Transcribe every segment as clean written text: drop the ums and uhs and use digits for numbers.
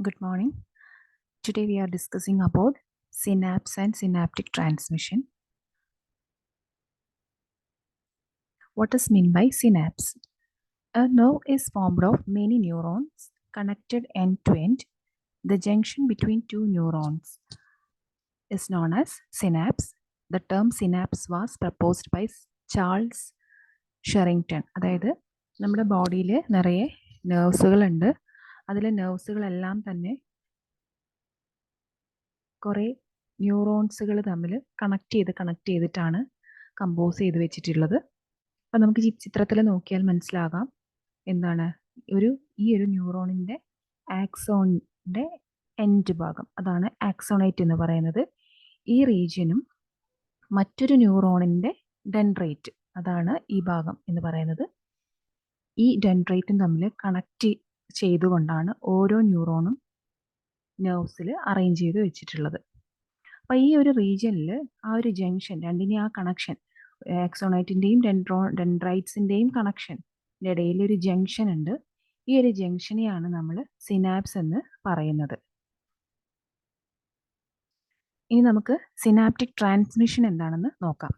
Good morning. Today we are discussing about synapse and synaptic transmission. What is meant by synapse? A nerve is formed of many neurons connected end to end. The junction between two neurons is known as synapse. The term synapse was proposed by Charles ഷെറിങ്ടൺ. അതായത് നമ്മുടെ ബോഡിയിൽ നിറയെ നെർവ്സുകളുണ്ട്. അതിലെ നെർവ്സുകളെല്ലാം തന്നെ കുറേ ന്യൂറോൺസുകൾ തമ്മിൽ connect ചെയ്തിട്ടാണ് compose ചെയ്ത് വെച്ചിട്ടുള്ളത്. അപ്പം നമുക്ക് ഈ ചിത്രത്തിൽ നോക്കിയാൽ മനസ്സിലാകാം എന്താണ് ഈ ഒരു ന്യൂറോണിൻ്റെ ആക്സോണിൻ്റെ എൻഡ് ഭാഗം, അതാണ് ആക്സോണൈറ്റ് എന്ന് പറയുന്നത്. ഈ റീജിയനും മറ്റൊരു ന്യൂറോണിൻ്റെ ഡെൻഡ്രൈറ്റ്, അതാണ് ഈ ഭാഗം എന്ന് പറയുന്നത്. ഈ ഡെൻഡ്രൈറ്റും തമ്മിൽ കണക്ട് ചെയ്തുകൊണ്ടാണ് ഓരോ ന്യൂറോണും നെർവ്സിൽ അറേഞ്ച് ചെയ്ത് വെച്ചിട്ടുള്ളത്. അപ്പോൾ ഈ ഒരു റീജിയനിൽ ആ ഒരു ജംഗ്ഷൻ, രണ്ടിനെ ആ കണക്ഷൻ, ആക്സോണൈറ്റിൻ്റെയും ഡെൻഡ്രൈറ്റ്സിൻ്റെയും കണക്ഷൻ്റെ ഇടയിൽ ഒരു ജംഗ്ഷൻ ഉണ്ട്. ഈ ഒരു ജംഗ്ഷനെയാണ് നമ്മൾ സിനാപ്സ് എന്ന് പറയുന്നത്. ഇനി നമുക്ക് സിനാപ്റ്റിക് ട്രാൻസ്മിഷൻ എന്താണെന്ന് നോക്കാം.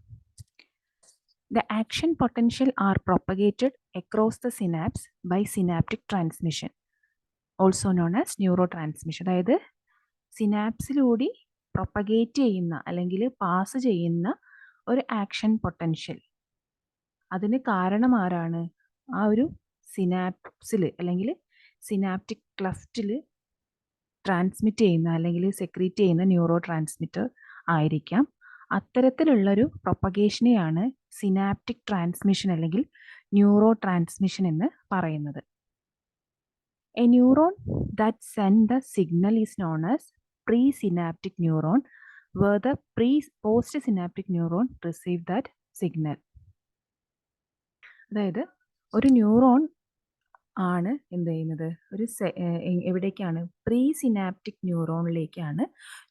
The action potential are propagated across the synapse by synaptic transmission, also known as neurotransmission. അതായത് സിനാപ്സിലൂടെ പ്രൊപ്പഗേറ്റ് ചെയ്യുന്ന അല്ലെങ്കിൽ പാസ് ചെയ്യുന്ന ഒരു ആക്ഷൻ പൊട്ടൻഷ്യൽ, അതിന് കാരണം ആരാണ്? ആ ഒരു സിനാപ്സിൽ അല്ലെങ്കിൽ സിനാപ്റ്റിക് ക്ലഫ്റ്റിൽ ട്രാൻസ്മിറ്റ് ചെയ്യുന്ന അല്ലെങ്കിൽ സെക്രീറ്റ് ചെയ്യുന്ന ന്യൂറോ ട്രാൻസ്മിറ്റർ ആയിരിക്കാം. അത്തരത്തിലുള്ളൊരു പ്രൊപ്പഗേഷനെയാണ് സിനാപ്റ്റിക് ട്രാൻസ്മിഷൻ അല്ലെങ്കിൽ ന്യൂറോ ട്രാൻസ്മിഷൻ എന്ന് പറയുന്നത്. A neuron that send the signal is known as pre synaptic neuron, where the post synaptic neuron receive that signal. അതായത് ഒരു ന്യൂറോൺ ആണ് എന്ത് ചെയ്യുന്നത്, എവിടേക്കാണ്? പ്രീ സിനാപ്റ്റിക് ന്യൂറോണിലേക്കാണ്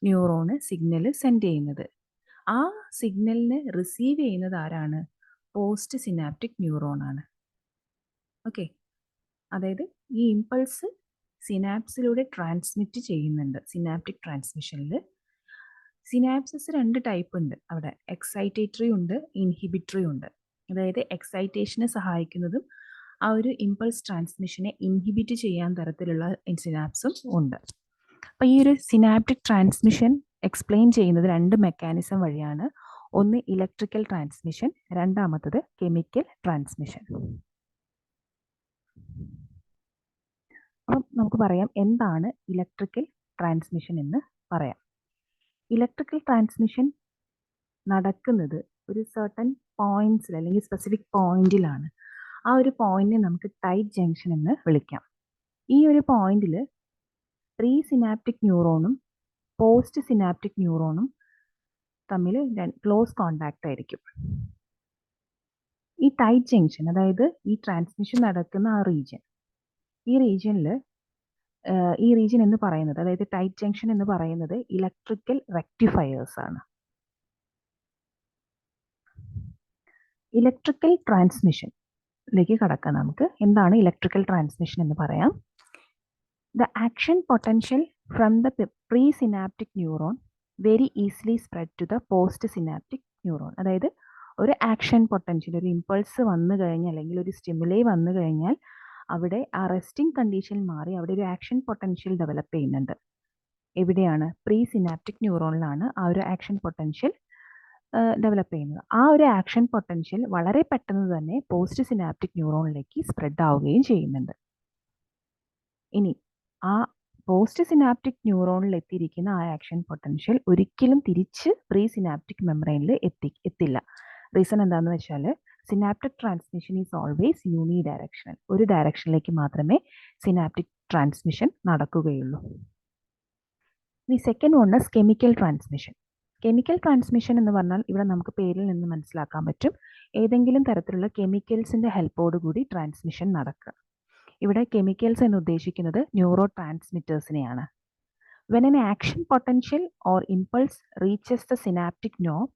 ന്യൂറോണ് സിഗ്നൽ സെൻഡ് ചെയ്യുന്നത്. ആ സിഗ്നലിന് റിസീവ് ചെയ്യുന്നത് ആരാണ്? പോസ്റ്റ് സിനാപ്റ്റിക് ന്യൂറോൺ ആണ്. ഓക്കെ, അതായത് ഈ ഇമ്പൾസ് സിനാപ്സിലൂടെ ട്രാൻസ്മിറ്റ് ചെയ്യുന്നുണ്ട്. സിനാപ്റ്റിക് ട്രാൻസ്മിഷനിൽ സിനാപ്സസ് 2 ടൈപ്പ് ഉണ്ട് അവിടെ. എക്സൈറ്റേറ്ററി ഉണ്ട്, ഇൻഹിബിറ്ററി ഉണ്ട്. അതായത് എക്സൈറ്റേഷനെ സഹായിക്കുന്നതും ആ ഒരു ഇമ്പൾസ് ട്രാൻസ്മിഷനെ ഇൻഹിബിറ്റ് ചെയ്യാൻ തരത്തിലുള്ള സിനാപ്സും ഉണ്ട്. അപ്പോൾ ഈ ഒരു സിനാപ്റ്റിക് ട്രാൻസ്മിഷൻ എക്സ്പ്ലെയിൻ ചെയ്യുന്നത് 2 മെക്കാനിസം വഴിയാണ്. ഒന്ന് ഇലക്ട്രിക്കൽ ട്രാൻസ്മിഷൻ, രണ്ടാമത്തത് കെമിക്കൽ ട്രാൻസ്മിഷൻ. അപ്പം നമുക്ക് പറയാം എന്താണ് ഇലക്ട്രിക്കൽ ട്രാൻസ്മിഷൻ എന്ന് പറയാം. ഇലക്ട്രിക്കൽ ട്രാൻസ്മിഷൻ നടക്കുന്നത് ഒരു സർട്ടൻ പോയിന്റ്സിൽ അല്ലെങ്കിൽ സ്പെസിഫിക് പോയിന്റിലാണ്. ആ ഒരു പോയിന്റിനെ നമുക്ക് ടൈറ്റ് ജംഗ്ഷൻ എന്ന് വിളിക്കാം. ഈ ഒരു പോയിന്റിൽ പ്രീ സിനാപ്റ്റിക് ന്യൂറോണും പോസ്റ്റ് സിനാപ്റ്റിക് ന്യൂറോണും തമ്മിൽ ക്ലോസ് കോണ്ടാക്റ്റ് ആയിരിക്കും. ഈ ടൈറ്റ് ജംഗ്ഷൻ, അതായത് ഈ ട്രാൻസ്മിഷൻ നടക്കുന്ന ആ റീജിയൻ, ഈ റീജിയൻ എന്ന് പറയുന്നത്, അതായത് ടൈറ്റ് ജംഗ്ഷൻ എന്ന് പറയുന്നത് ഇലക്ട്രിക്കൽ റെക്ടിഫയേഴ്സ് ആണ്. ഇലക്ട്രിക്കൽ ട്രാൻസ്മിഷനിലേക്ക് കടക്കാം. നമുക്ക് എന്താണ് ഇലക്ട്രിക്കൽ ട്രാൻസ്മിഷൻ എന്ന് പറയാം. The action potential from the presynaptic neuron very easily spread to the postsynaptic neuron. അതായത് ഒരു ആക്ഷൻ പൊട്ടൻഷ്യൽ, ഒരു ഇമ്പൾസ് വന്നു കഴിഞ്ഞാൽ അല്ലെങ്കിൽ ഒരു സ്റ്റിമുലൈ വന്നു കഴിഞ്ഞാൽ അവിടെ ആ റെസ്റ്റിംഗ് കണ്ടീഷൻ മാറി അവിടെ ഒരു ആക്ഷൻ പൊട്ടൻഷ്യൽ ഡെവലപ്പ് ചെയ്യുന്നുണ്ട്. എവിടെയാണ്? പ്രീ സിനാപ്റ്റിക് ന്യൂറോണിലാണ് ആ ഒരു ആക്ഷൻ പൊട്ടൻഷ്യൽ ഡെവലപ്പ് ചെയ്യുന്നത്. ആ ഒരു ആക്ഷൻ പൊട്ടൻഷ്യൽ വളരെ പെട്ടെന്ന് തന്നെ പോസ്റ്റ് സിനാപ്റ്റിക് ന്യൂറോണിലേക്ക് സ്പ്രെഡ് ആവുകയും ചെയ്യുന്നുണ്ട്. ഇനി ആ പോസ്റ്റ് സിനാപ്റ്റിക് ന്യൂറോണിൽ എത്തിയിരിക്കുന്ന ആ ആക്ഷൻ പൊട്ടൻഷ്യൽ ഒരിക്കലും തിരിച്ച് പ്രീ സിനാപ്റ്റിക് മെംബ്രെയിനിൽ എത്തില്ല. റീസൺ എന്താണെന്ന് വെച്ചാൽ synaptic transmission is always uni directional. ഒരു ഡയറക്ഷനിലേക്ക് മാത്രമേ സിനാപ്റ്റിക് ട്രാൻസ്മിഷൻ നടക്കുകയുള്ളൂ. The second one is chemical transmission. Chemical transmission എന്ന് പറഞ്ഞാൽ ഇവിടെ നമുക്ക് പേരിൽ നിന്ന് മനസ്സിലാക്കാൻ പറ്റും, ഏതെങ്കിലും തരത്തിലുള്ള കെമിക്കൽസിൻ്റെ ഹെൽപ്പോടുകൂടി ട്രാൻസ്മിഷൻ നടക്കുക. ഇവിടെ കെമിക്കൽസ് എന്ന് ഉദ്ദേശിക്കുന്നത് ന്യൂറോ ട്രാൻസ്മിറ്റേഴ്സിനെയാണ്. When an action potential or impulse reaches the synaptic nerve,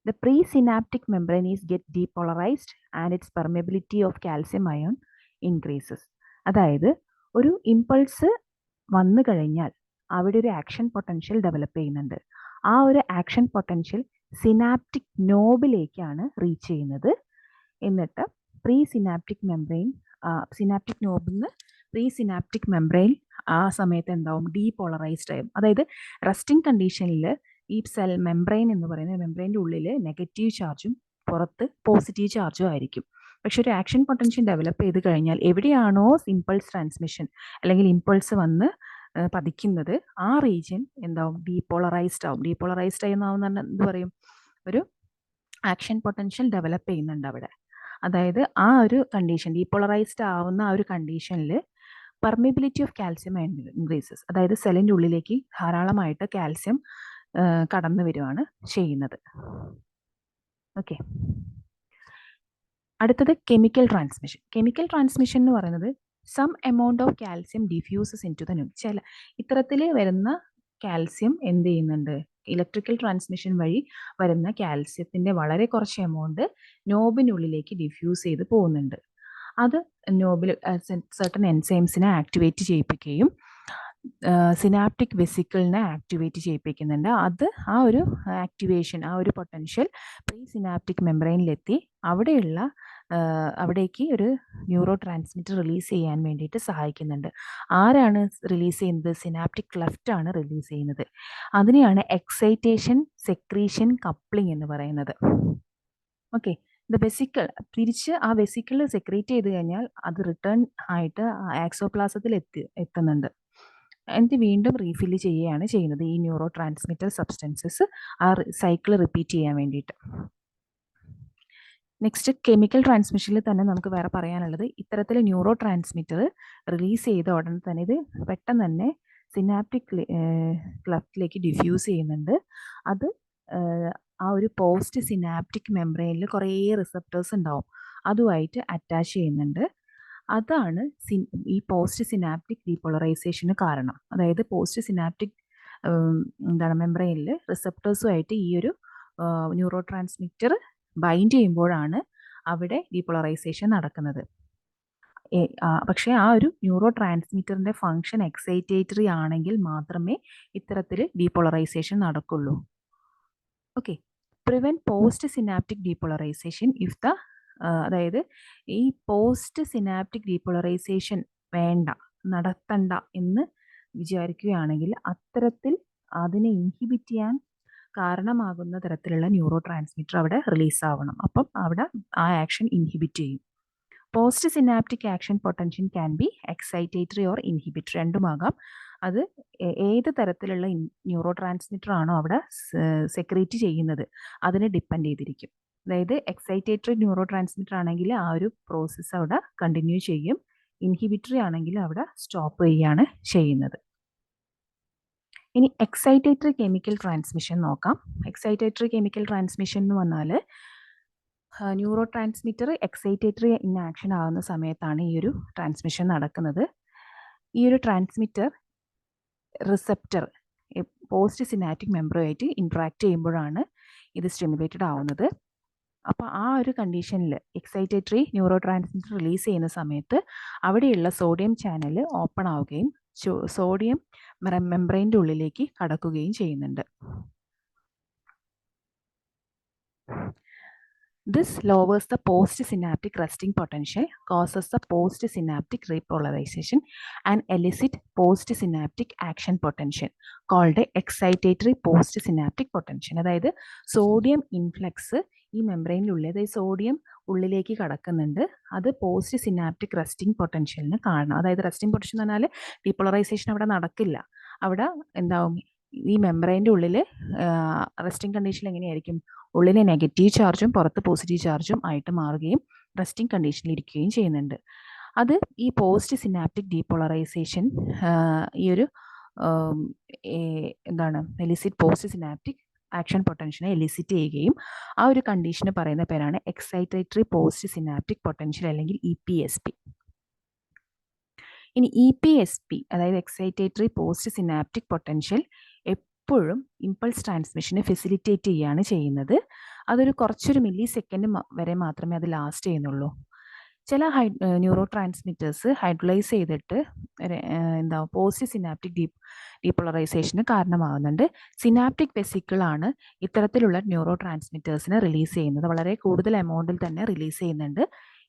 the presynaptic membrane is get depolarized and its permeability of calcium ion increases. അതായത് ഒരു ഇമ്പൾസ് വന്നു കഴിഞ്ഞാൽ അവിടെ ഒരു ആക്ഷൻ പൊട്ടൻഷ്യൽ ഡെവലപ്പ് ചെയ്യുന്നുണ്ട്. ആ ഒരു ആക്ഷൻ പൊട്ടൻഷ്യൽ സിനാപ്റ്റിക് നോബിലേക്കാണ് റീച്ച് ചെയ്യുന്നത്. എന്നിട്ട് pre synaptic membrane, synaptic Nobil നിന്ന് പ്രീ സിനാപ്റ്റിക് മെംബ്രെയിൻ ആ സമയത്ത് എന്താവും, ഡീപോളറൈസ്ഡ് ആയും. അതായത് റെസ്റ്റിംഗ് കണ്ടീഷനിൽ ഈ സെൽ മെംബ്രെയിൻ എന്ന് പറയുന്ന മെംബ്രെയിൻ്റെ ഉള്ളിൽ നെഗറ്റീവ് ചാർജും പുറത്ത് പോസിറ്റീവ് ചാർജും ആയിരിക്കും. പക്ഷെ ഒരു ആക്ഷൻ പൊട്ടൻഷ്യൽ ഡെവലപ്പ് ചെയ്ത് കഴിഞ്ഞാൽ എവിടെയാണോ ഇമ്പൾസ് ട്രാൻസ്മിഷൻ അല്ലെങ്കിൽ ഇമ്പൾസ് വന്ന് പതിക്കുന്നത് ആ റീജിയൻ എന്താവും, ഡീപോളറൈസ്ഡ് ആവും. ഡീപോളറൈസ്ഡ് ആവുന്ന എന്ത് പറയും, ഒരു ആക്ഷൻ പൊട്ടൻഷ്യൽ ഡെവലപ്പ് ചെയ്യുന്നുണ്ട് അവിടെ. അതായത് ആ ഒരു കണ്ടീഷൻ, ഡീപോളറൈസ്ഡ് ആവുന്ന ആ ഒരു കണ്ടീഷനിൽ പെർമിബിലിറ്റി ഓഫ് കാൽസ്യം ഇൻക്രീസസ്. അതായത് സെല്ലിൻ്റെ ഉള്ളിലേക്ക് ധാരാളമായിട്ട് കാൽസ്യം കടന്നു വരുവാണ് ചെയ്യുന്നത്. ഓക്കെ, അടുത്തത് കെമിക്കൽ ട്രാൻസ്മിഷൻ. കെമിക്കൽ ട്രാൻസ്മിഷൻ എന്ന് പറയുന്നത് some amount of calcium diffuses into the nucleus. ചില ഇത്തരത്തിൽ വരുന്ന കാൽസ്യം എന്ത് ചെയ്യുന്നുണ്ട്, ഇലക്ട്രിക്കൽ ട്രാൻസ്മിഷൻ വഴി വരുന്ന കാൽസ്യത്തിൻ്റെ വളരെ കുറച്ച് എമൗണ്ട് നോബിനുള്ളിലേക്ക് ഡിഫ്യൂസ് ചെയ്ത് പോകുന്നുണ്ട്. അത് നോബിൽ സർട്ടൻ എൻസൈംസിനെ ആക്ടിവേറ്റ് ചെയ്യിപ്പിക്കുകയും സിനാപ്റ്റിക് വെസിക്കിളിനെ ആക്ടിവേറ്റ് ചെയ്യിപ്പിക്കുന്നുണ്ട്. അത് ആ ഒരു ആക്ടിവേഷൻ, ആ ഒരു പൊട്ടൻഷ്യൽ പ്രീ സിനാപ്റ്റിക് മെംബ്രെയിനിലെത്തി അവിടേക്ക് ഒരു ന്യൂറോ ട്രാൻസ്മിറ്റർ റിലീസ് ചെയ്യാൻ വേണ്ടിയിട്ട് സഹായിക്കുന്നുണ്ട്. ആരാണ് റിലീസ് ചെയ്യുന്നത്? സിനാപ്റ്റിക് ക്ലെഫ്റ്റ് ആണ് റിലീസ് ചെയ്യുന്നത്. അതിനെയാണ് എക്സൈറ്റേഷൻ സെക്രീഷൻ കപ്ലിംഗ് എന്ന് പറയുന്നത്. ഓക്കെ, ദ വെസിക്കിൾ തിരിച്ച് ആ വെസിക്കിൾ സെക്രീറ്റ് ചെയ്ത് കഴിഞ്ഞാൽ അത് റിട്ടേൺ ആയിട്ട് ആക്സോപ്ലാസത്തിൽ എത്തുന്നുണ്ട്. എന്നിട്ട് വീണ്ടും റീഫില്ല് ചെയ്യുകയാണ് ചെയ്യുന്നത് ഈ ന്യൂറോ ട്രാൻസ്മിറ്റർ സബ്സ്റ്റൻസസ് ആ സൈക്കിൾ റിപ്പീറ്റ് ചെയ്യാൻ വേണ്ടിയിട്ട്. നെക്സ്റ്റ്, കെമിക്കൽ ട്രാൻസ്മിഷനിൽ തന്നെ നമുക്ക് വേറെ പറയാനുള്ളത്, ഇത്തരത്തിൽ ന്യൂറോ ട്രാൻസ്മിറ്റർ റിലീസ് ചെയ്ത ഉടനെ തന്നെ ഇത് പെട്ടെന്ന് തന്നെ സിനാപ്റ്റിക് ക്ലെഫ്റ്റിലേക്ക് ഡിഫ്യൂസ് ചെയ്യുന്നുണ്ട്. അത് ആ ഒരു പോസ്റ്റ് സിനാപ്റ്റിക് മെംബ്രെയിനിൽ കുറേ റിസപ്റ്റേഴ്സ് ഉണ്ടാവും, അതുമായിട്ട് അറ്റാച്ച് ചെയ്യുന്നുണ്ട്. അതാണ് ഈ പോസ്റ്റ് സിനാപ്റ്റിക് ഡീപോളറൈസേഷന് കാരണം. അതായത് പോസ്റ്റ് സിനാപ്റ്റിക് മെംബ്രെയിനിൽ റിസപ്റ്റേഴ്സുമായിട്ട് ഈ ഒരു ന്യൂറോ ട്രാൻസ്മിറ്റർ ബൈൻഡ് ചെയ്യുമ്പോഴാണ് അവിടെ ഡീപോളറൈസേഷൻ നടക്കുന്നത്. പക്ഷേ ആ ഒരു ന്യൂറോ ട്രാൻസ്മിറ്ററിൻ്റെ ഫങ്ഷൻ എക്സൈറ്റേറ്ററി ആണെങ്കിൽ മാത്രമേ ഇത്തരത്തിൽ ഡീപോളറൈസേഷൻ നടക്കുള്ളൂ. Okay, prevent post synaptic depolarisation if the അതായത് ഈ പോസ്റ്റ് സിനാപ്റ്റിക് ഡീപോളറൈസേഷൻ നടത്തണ്ട എന്ന് വിചാരിക്കുകയാണെങ്കിൽ അത്തരത്തിൽ അതിനെ ഇൻഹിബിറ്റ് ചെയ്യാൻ കാരണമാകുന്ന തരത്തിലുള്ള ന്യൂറോ ട്രാൻസ്മിറ്റർ അവിടെ റിലീസ് ആവണം. അപ്പം അവിടെ ആ ആക്ഷൻ ഇൻഹിബിറ്റ് ചെയ്യും. Post synaptic action potential can be excitatory or inhibitory, രണ്ടുമാകാം. അത് ഏത് തരത്തിലുള്ള ന്യൂറോ ട്രാൻസ്മിറ്റർ ആണോ അവിടെ സെക്രീറ്റ് ചെയ്യുന്നത് അതിനെ ഡിപ്പെൻഡ് ചെയ്തിരിക്കും. അതായത് എക്സൈറ്റേറ്ററി ന്യൂറോ ട്രാൻസ്മിറ്റർ ആണെങ്കിൽ ആ ഒരു പ്രോസസ്സ് അവിടെ കണ്ടിന്യൂ ചെയ്യും, ഇൻഹിബിറ്ററി ആണെങ്കിൽ അവിടെ സ്റ്റോപ്പ് ചെയ്യുകയാണ് ചെയ്യുന്നത്. ഇനി എക്സൈറ്റേറ്ററി കെമിക്കൽ ട്രാൻസ്മിഷൻ നോക്കാം. എക്സൈറ്റേറ്ററി കെമിക്കൽ ട്രാൻസ്മിഷൻ എന്ന് പറഞ്ഞാൽ neuro transmitter excitatory in action ആകുന്ന സമയത്താണ് ഈ ഒരു ട്രാൻസ്മിഷൻ നടക്കുന്നത്. ഈ ഒരു ട്രാൻസ്മിറ്റർ റിസപ്റ്റർ പോസ്റ്റ് സിനാപ്റ്റിക് മെംബ്രെയിനുമായിട്ട് ഇൻട്രാക്ട് ചെയ്യുമ്പോഴാണ് ഇത് സ്റ്റിമുലേറ്റഡ് ആവുന്നത്. അപ്പോൾ ആ ഒരു കണ്ടീഷനിൽ എക്സൈറ്റേറ്ററി ന്യൂറോ ട്രാൻസ്മിറ്റർ റിലീസ് ചെയ്യുന്ന സമയത്ത് അവിടെയുള്ള സോഡിയം ചാനൽ ഓപ്പൺ ആവുകയും സോഡിയം മെംബ്രെയിൻ്റെ ഉള്ളിലേക്ക് കടക്കുകയും ചെയ്യുന്നുണ്ട്. This lowers the postsynaptic resting potential, causes the postsynaptic repolarization and elicit postsynaptic action potential called excitatory postsynaptic potential. അതായത് സോഡിയം ഇൻഫ്ലക്സ് ഈ മെംബ്രെയിനിലുള്ളിൽ, അതായത് സോഡിയം ഉള്ളിലേക്ക് കടക്കുന്നുണ്ട്, അത് പോസ്റ്റ് സിനാപ്റ്റിക് റെസ്റ്റിംഗ് പൊട്ടൻഷ്യലിന് കാരണം. അതായത് റെസ്റ്റിംഗ് പൊട്ടൻഷ്യൽ എന്ന് പറഞ്ഞാൽ ഡീപോളറൈസേഷൻ അവിടെ നടക്കില്ല. അവിടെ എന്താവും, ഈ മെംബ്രെയിൻ്റെ ഉള്ളിൽ റെസ്റ്റിംഗ് കണ്ടീഷൻ എങ്ങനെയായിരിക്കും, ഉള്ളിലെ നെഗറ്റീവ് ചാർജും പുറത്ത് പോസിറ്റീവ് ചാർജും ആയിട്ട് മാറുകയും റെസ്റ്റിംഗ് കണ്ടീഷനിൽ ഇരിക്കുകയും ചെയ്യുന്നുണ്ട്. അത് ഈ പോസ്റ്റ് സിനാപ്റ്റിക് ഡീപോളറൈസേഷൻ ഈ ഒരു എലിസിറ്റ് പോസ്റ്റ് സിനാപ്റ്റിക് ആക്ഷൻ പൊട്ടൻഷ്യനെ എലിസിറ്റ് ചെയ്യുകയും ആ ഒരു കണ്ടീഷന് പറയുന്ന പേരാണ് എക്സൈറ്റേറ്ററി പോസ്റ്റ് സിനാപ്റ്റിക് പൊട്ടൻഷ്യൽ അല്ലെങ്കിൽ EPSP. ഇനി EPSP അതായത് എക്സൈറ്റേറ്ററി പോസ്റ്റ് സിനാപ്റ്റിക് പൊട്ടൻഷ്യൽ എപ്പോഴും ഇമ്പൾസ് ട്രാൻസ്മിഷനെ ഫെസിലിറ്റേറ്റ് ചെയ്യുകയാണ് ചെയ്യുന്നത്. അതൊരു കുറച്ചൊരു മില്ലി സെക്കൻഡ് വരെ മാത്രമേ അത് ലാസ്റ്റ് ചെയ്യുന്നുള്ളൂ. ചില ന്യൂറോ ട്രാൻസ്മിറ്റേഴ്സ് ഹൈഡ്രലൈസ് ചെയ്തിട്ട് എന്താ പോസ്റ്റ് സിനാപ്റ്റിക് ഡീപോളറൈസേഷന് കാരണമാകുന്നുണ്ട്. സിനാപ്റ്റിക് വെസിക്കിളാണ് ഇത്തരത്തിലുള്ള ന്യൂറോ ട്രാൻസ്മിറ്റേഴ്സിനെ റിലീസ് ചെയ്യുന്നത്. വളരെ കൂടുതൽ എമൗണ്ടിൽ തന്നെ റിലീസ് ചെയ്യുന്നുണ്ട്.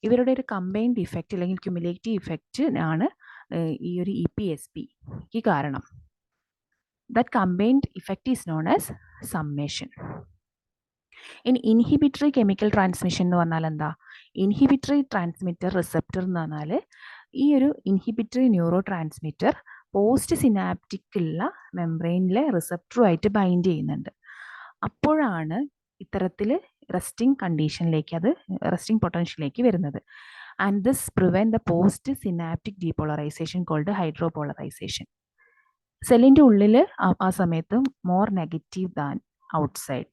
ഇവരുടെ ഒരു കമ്പൈൻഡ് ഇഫക്റ്റ് അല്ലെങ്കിൽ ക്യുമുലേറ്റീവ് ഇഫക്റ്റ് ആണ് ഈ ഒരു EPSPക്ക് കാരണം. That combined effect is known as summation. ഇനി ഇൻഹിബിറ്ററി കെമിക്കൽ ട്രാൻസ്മിഷൻ എന്ന് പറഞ്ഞാൽ എന്താ? ഇൻഹിബിറ്ററി ട്രാൻസ്മിറ്റർ റിസപ്റ്റർ എന്ന് പറഞ്ഞാൽ ഈ ഒരു ഇൻഹിബിറ്ററി ന്യൂറോ ട്രാൻസ്മിറ്റർ പോസ്റ്റ് സിനാപ്റ്റിക്കുള്ള മെംബ്രെയിനിലെ റിസപ്റ്ററുമായിട്ട് ബൈൻഡ് ചെയ്യുന്നുണ്ട്. അപ്പോഴാണ് ഇത്തരത്തിൽ റെസ്റ്റിംഗ് കണ്ടീഷനിലേക്ക്, അത് റെസ്റ്റിംഗ് പൊട്ടൻഷ്യലിലേക്ക് വരുന്നത്. And this prevent the post synaptic depolarisation called hydropolarisation. സെല്ലിൻ്റെ ഉള്ളിൽ ആ സമയത്ത് more negative than outside.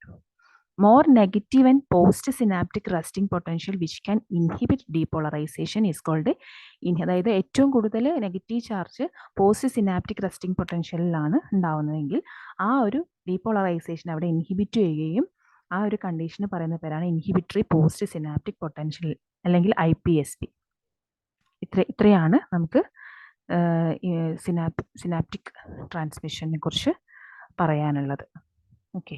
More negative and post-synaptic resting potential which can inhibit depolarization is called അതായത് ഏറ്റവും കൂടുതൽ negative charge post synaptic resting പൊട്ടൻഷ്യലിലാണ് ഉണ്ടാവുന്നതെങ്കിൽ ആ ഒരു ഡീപോളറൈസേഷൻ അവിടെ ഇൻഹിബിറ്റ് ചെയ്യുകയും ആ ഒരു കണ്ടീഷന് പറയുന്ന പേരാണ് ഇൻഹിബിറ്ററി പോസ്റ്റ് സിനാപ്റ്റിക് പൊട്ടൻഷ്യൽ അല്ലെങ്കിൽ IPSP. ഇത്രയാണ് നമുക്ക് സിനാപ്റ്റിക് ട്രാൻസ്മിഷനെ കുറിച്ച് പറയാനുള്ളത്. ഓക്കെ.